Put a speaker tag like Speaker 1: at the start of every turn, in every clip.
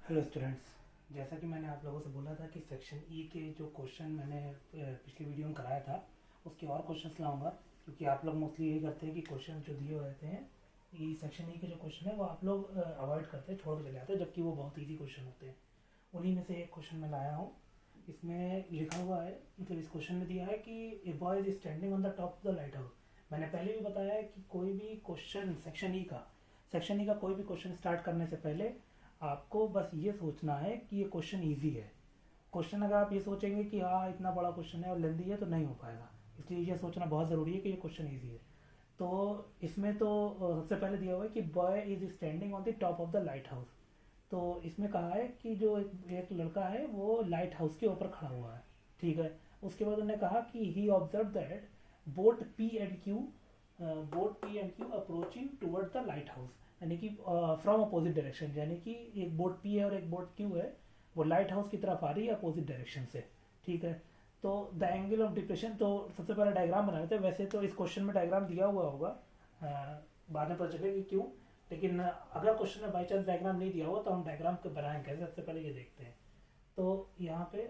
Speaker 1: Hello students. जैसा कि मैंने आप लोगों से बोला था कि सेक्शन ई के जो क्वेश्चन मैंने पिछली वीडियो में कराया था उसके और क्वेश्चंस लाऊंगा, क्योंकि आप लोग मोस्टली यही करते हैं कि क्वेश्चन जो दिए हुए रहते हैं ई सेक्शन ई के जो क्वेश्चन है वो आप लोग अवॉइड करते हैं, छोड़ के चले जाते हैं, जबकि वो बहुत ईजी क्वेश्चन होते हैं। उन्हीं में से एक क्वेश्चन मैं लाया हूँ। इसमें लिखा हुआ है, मतलब इस क्वेश्चन में दिया है कि a boy is standing on the top of the light house. मैंने पहले भी बताया है कि कोई भी क्वेश्चन सेक्शन ई का कोई भी क्वेश्चन स्टार्ट करने से पहले आपको बस ये सोचना है कि ये क्वेश्चन इजी है। क्वेश्चन अगर आप ये सोचेंगे कि हाँ इतना बड़ा क्वेश्चन है और लेंदी है तो नहीं हो पाएगा, इसलिए ये सोचना बहुत ज़रूरी है कि ये क्वेश्चन इजी है। तो इसमें तो सबसे पहले दिया हुआ है कि boy is standing on the top of the light house. तो इसमें कहा है कि जो एक लड़का है वो लाइट हाउस के ऊपर खड़ा हुआ है, ठीक है। उसके बाद उन्होंने कहा कि he observe that boat P and Q approaching toward the lighthouse, यानी कि फ्रॉम अपोजिट डायरेक्शन, यानी कि एक बोट पी है और एक बोट क्यू है, वो लाइट हाउस की तरफ आ रही है अपोजिट डायरेक्शन से, ठीक है। तो द एंगल ऑफ डिप्रेशन, तो सबसे पहले डायग्राम बना लेते हैं। वैसे तो इस क्वेश्चन में डायग्राम दिया हुआ होगा, बाद में पता चलेगा कि क्यों, लेकिन अगर क्वेश्चन में बाई चांस डायग्राम नहीं दिया होगा तो हम डायग्राम को बनाएं कैसे, सबसे पहले ये देखते हैं। तो यहाँ पे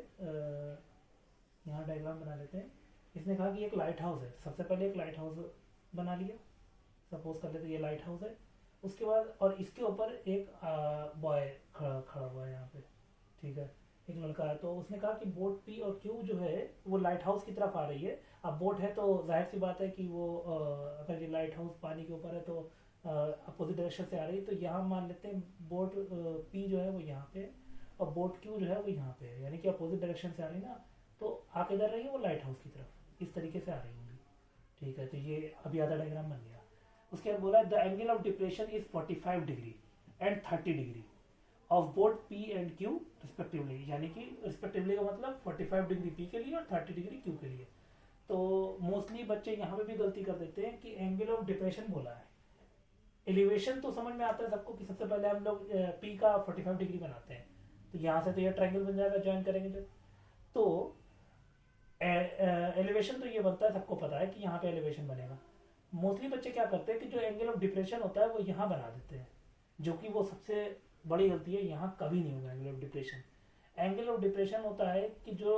Speaker 1: यहाँ डायग्राम बना लेते हैं। इसने कहा कि एक लाइट हाउस है, सबसे पहले एक लाइट हाउस बना लिया, सपोज कर लेते ये लाइट हाउस है। उसके बाद और इसके ऊपर एक बॉय खड़ा खड़ा हुआ है यहाँ पे, ठीक है, एक लड़का है। तो उसने कहा कि बोट पी और क्यू जो है वो लाइट हाउस की तरफ आ रही है। अब बोट है तो जाहिर सी बात है कि वो अगर ये लाइट हाउस पानी के ऊपर है तो अपोजिट डायरेक्शन से आ रही है। तो यहाँ मान लेते हैं बोट पी जो है वो यहाँ पे है और बोट क्यू जो है वो यहाँ पे है, यानी कि अपोजिट डायरेक्शन से आ रही है ना। तो आ किधर रही है वो लाइट हाउस की तरफ, इस तरीके से आ रही होंगी, ठीक है। तो ये अभी आधा डायग्राम बन गया। उसके बाद बोला the angle of depression is 45 degree and 30 degree of both P and Q respectively, यानी कि रिस्पेक्टिवली का मतलब 45 डिग्री पी के लिए और 30 डिग्री क्यू के लिए। तो मोस्टली बच्चे यहाँ पे भी गलती कर देते हैं कि एंगल ऑफ डिप्रेशन बोला है। एलिवेशन तो समझ में आता है सबको कि सबसे पहले हम लोग पी का 45 डिग्री बनाते हैं, तो यहाँ से तो ये ट्रायंगल बन जाएगा ज्वाइन करेंगे जब। तो एलिवेशन तो ये बनता है, सबको पता है कि यहाँ पे एलिवेशन बनेगा। मोस्टली बच्चे क्या करते हैं कि जो एंगल ऑफ डिप्रेशन होता है वो यहाँ बना देते हैं, जो कि वो सबसे बड़ी गलती है। यहाँ कभी नहीं होगा angle of depression. Angle of depression होता है कि जो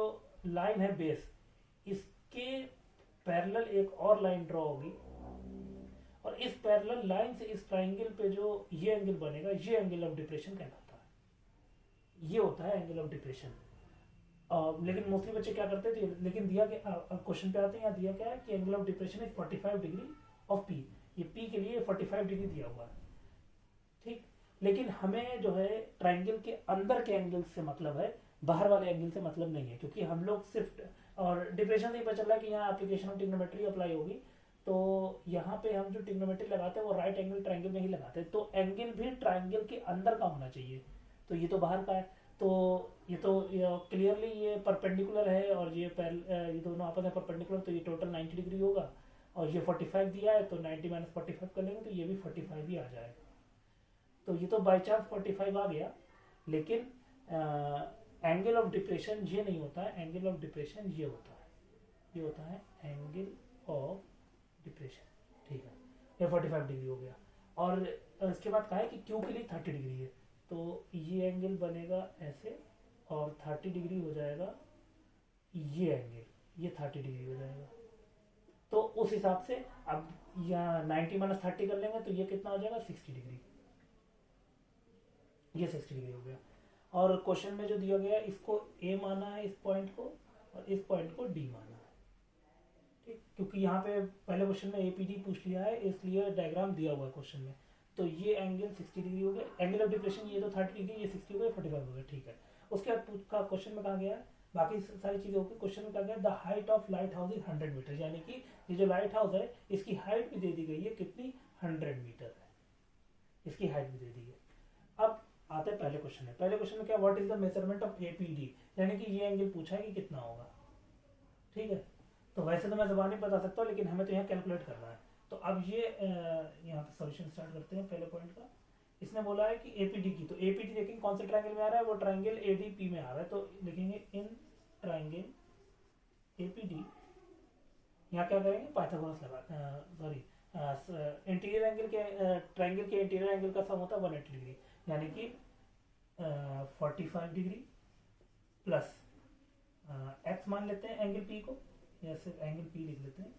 Speaker 1: लाइन है बेस, इसके पैरेलल एक और लाइन ड्रॉ होगी और इस पैरेलल लाइन से इस ट्राइंगल पे जो ये एंगल बनेगा ये एंगल ऑफ डिप्रेशन कहलाता है। ये होता है एंगल ऑफ डिप्रेशन। लेकिन मोस्टली बच्चे क्या करते थे, लेकिन दिया कि क्वेश्चन पे आते हैं, यहाँ दिया क्या है कि angle of depression is 45 degree of P, ये पी के लिए 45 डिग्री दिया हुआ है, ठीक। लेकिन हमें जो है ट्राइंगल के अंदर के एंगल से मतलब है, बाहर वाले एंगल से मतलब नहीं है, क्योंकि हम लोग सिर्फ और डिप्रेशन से ही पता चल रहा है कि यहाँ एप्लीकेशन ऑफ ट्रिग्नोमेट्री अप्लाई होगी। तो यहाँ पे हम जो ट्रिग्नोमेट्री लगाते हैं वो राइट एंगल ट्राइंगल में ही लगाते हैं, तो एंगल भी ट्राइंगल के अंदर का होना चाहिए। तो ये तो बाहर का है, तो ये तो क्लियरली ये परपेंडिकुलर है और ये दोनों आपस में परपेंडिकुलर, तो ये टोटल 90 डिग्री होगा। और ये 45 दिया है तो 90 माइनस 45 कर लेंगे तो ये भी 45 ही आ जाएगा। तो ये तो बाई चांस 45 आ गया, लेकिन एंगल ऑफ डिप्रेशन ये नहीं होता है। एंगल ऑफ डिप्रेशन ये होता है, ये होता है एंगल ऑफ डिप्रेशन, ठीक है। ये 45 डिग्री हो गया। और इसके बाद कहा है कि क्यू के लिए 30 डिग्री है, तो ये एंगल बनेगा ऐसे और 30 डिग्री हो जाएगा ये एंगल, ये 30 डिग्री हो जाएगा। तो उस हिसाब से अब यहाँ 90 माइनस 30 कर लेंगे तो ये कितना हो जाएगा 60 डिग्री, ये 60 डिग्री हो गया। और क्वेश्चन में जो दिया गया इसको ए माना है इस पॉइंट को और इस पॉइंट को डी माना है, ठीक। क्योंकि यहाँ पे पहले क्वेश्चन में एपीडी पूछ लिया है इसलिए डायग्राम दिया हुआ है क्वेश्चन में। तो ये एंगल 60 डिग्री हो गया, एंगल ऑफ डिप्रेशन ये तो 30 डिग्री, ये 60 हो गया, 45 हो गया, ठीक है। उसके बाद का क्वेश्चन में कहा गया, बाकी सारी चीजें होगी। क्वेश्चन में कहा गया the height of light house is 100 metre, यानी कि ये जो लाइट हाउस है इसकी हाइट भी दे दी गई है, कितनी 100 मीटर है, इसकी हाइट भी दे दी है। अब आते हैं पहले क्वेश्चन में। पहले क्वेश्चन में क्या, what is the measurement of APD, यानी कि ये एंगल पूछा है कि कितना होगा, ठीक है। तो वैसे तो मैं जबानी बता सकता हूँ लेकिन हमें तो यहाँ कैलकुलेट करना है। तो अब ये यहाँ पे सॉल्यूशन स्टार्ट करते हैं पहले पॉइंट का। इसने बोला है कि एपीडी की, तो एपीडी देखेंगे कौन से ट्रायंगल में आ रहा है, वो ट्रायंगल एडीपी में आ रहा है। तो लिखेंगे इन ट्रायंगल एपीडी, यहाँ क्या करेंगे पाइथागोरस लगा, सॉरी इंटीरियर एंगल के ट्रायंगल के इंटीरियर एंगल का सम होता है 180 डिग्री, यानी कि 45 डिग्री प्लस एक्स मान लेते हैं एंगल पी को, या सिर्फ एंगल पी लिख लेते हैं,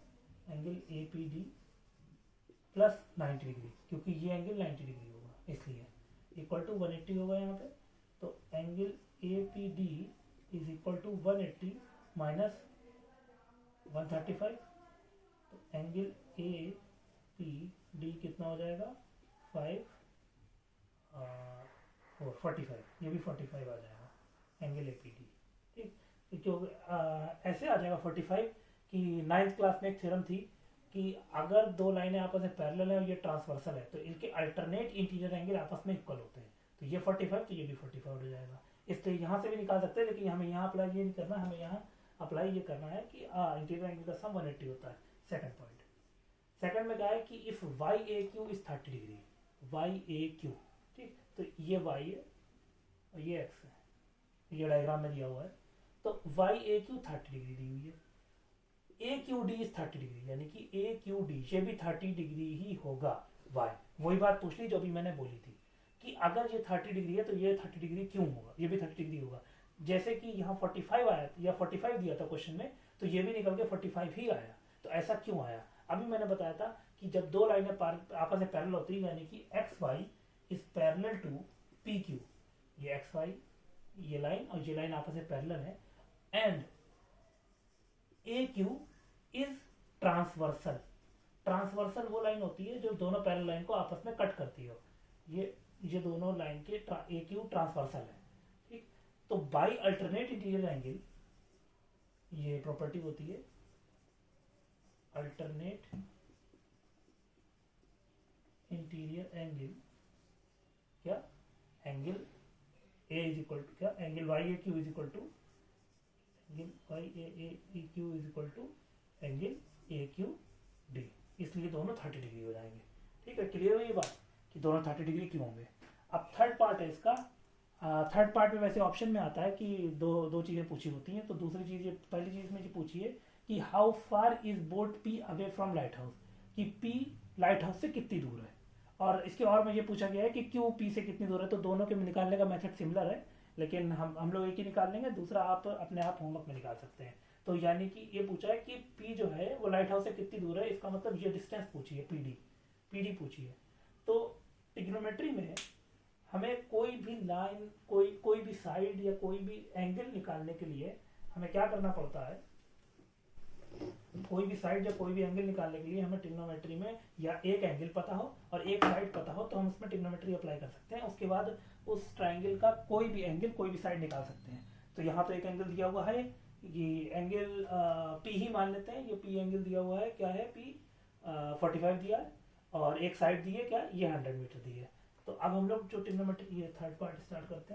Speaker 1: angle A P D plus 90 degree, क्योंकि ये एंगल 90 डिग्री होगा इसलिए इक्वल टू 180 होगा यहाँ पे। तो angle A P D is equal to 180 minus 135। तो एंगल ए पी डी कितना हो जाएगा 5 और 45, ये भी 45 आ जाएगा एंगल ए पी डी। ठीक, तो क्योंकि ऐसे आ जाएगा 45 कि 9th क्लास में एक थ्योरम थी कि अगर दो लाइनें आपस में पैरेलल है और ये ट्रांसवर्सल है तो इनके अल्टरनेट इंटीरियर एंगल आपस में इक्वल होते हैं। तो ये 45 तो ये भी 45 हो जाएगा। इसलिए यहाँ से भी निकाल सकते हैं, लेकिन हमें यहाँ अप्लाई ये नहीं करना, हमें यहाँ अप्लाई ये करना है कि इंटीरियर एंगल का सम 180 होता है। सेकंड पॉइंट, सेकंड में क्या है कि if Y A Q is 30 degree, Y A Q, ठीक, तो ये वाई है और ये एक्स है, ये डायग्राम में दिया हुआ है। तो वाई ए क्यू 30 डिग्री दी हुई है, ए क्यू डी इज 30 डिग्री, यानी कि ए क्यू डी ये भी 30 डिग्री ही होगा। वाई वही बात पूछ ली जो भी मैंने बोली थी कि अगर ये 30 डिग्री है तो ये 30 डिग्री क्यों होगा, ये भी 30 डिग्री होगा। जैसे कि यहाँ 45 आया या 45 दिया था क्वेश्चन में, तो ये भी निकल के 45 ही आया। तो ऐसा क्यों आया? अभी मैंने बताया था कि जब दो लाइनें आपस में पैरेलल होती है, यानी कि X Y is parallel to P Q, ये एक्स वाई ये लाइन और ये लाइन आपस में पैरेलल है, and A Q is transversal. Transversal वो लाइन होती है जो दोनों पैरेलल लाइन को आपस में कट करती हो। ये दोनों लाइन के ए क्यू ट्रांसवर्सल है, ठीक। तो बाई अल्टरनेट इंटीरियर एंगल, ये प्रॉपर्टी होती है अल्टरनेट इंटीरियर एंगल, क्या angle A is equal to क्या angle Y A Q is equal to angle Y A Q is equal to angle A Q D, इसलिए दोनों 30 degree हो जाएंगे। ठीक है, क्लियर हुई ये बात कि दोनों 30 डिग्री क्यों होंगे। अब थर्ड पार्ट है इसका। थर्ड पार्ट में वैसे ऑप्शन में आता है कि दो चीज़ें पूछी होती हैं। तो दूसरी चीज़, पहली चीज़ में ये पूछी है कि how far is boat P away from light house, कि पी लाइट हाउस से कितनी दूर है। और इसके और में ये पूछा गया है कि क्यू पी से कितनी दूर है। तो दोनों के निकालने का मेथड सिमिलर है, लेकिन हम लोग एक ही निकाल लेंगे, दूसरा आप अपने आप होमवर्क में निकाल सकते हैं। तो यानी कि ये पूछा है कि पी जो है वो लाइट हाउस से कितनी दूर है, इसका मतलब ये डिस्टेंस पूछी है, पीडी पूछी है। तो ट्रिग्नोमेट्री में हमें कोई भी लाइन, कोई भी साइड या कोई भी एंगल निकालने के लिए हमें क्या करना पड़ता है, कोई भी साइड या कोई भी एंगल निकालने के लिए हमें ट्रिग्नोमेट्री में या एक एंगल पता हो और एक साइड पता हो तो हम उसमें ट्रिग्नोमेट्री अप्लाई कर सकते हैं। उसके बाद उस ट्राइंगल का कोई भी एंगल, कोई भी साइड निकाल सकते हैं। तो यहाँ तो एक एंगल दिया हुआ है, ये एंगल पी ही मान लेते हैं, ये पी एंगल दिया हुआ है, क्या है पी 45 दिया है, और एक साइड दी है क्या, ये 100 मीटर दी है। तो अब हम लोग जो ट्रिग्नोमेट्री, ये थर्ड पार्ट स्टार्ट करते हैं।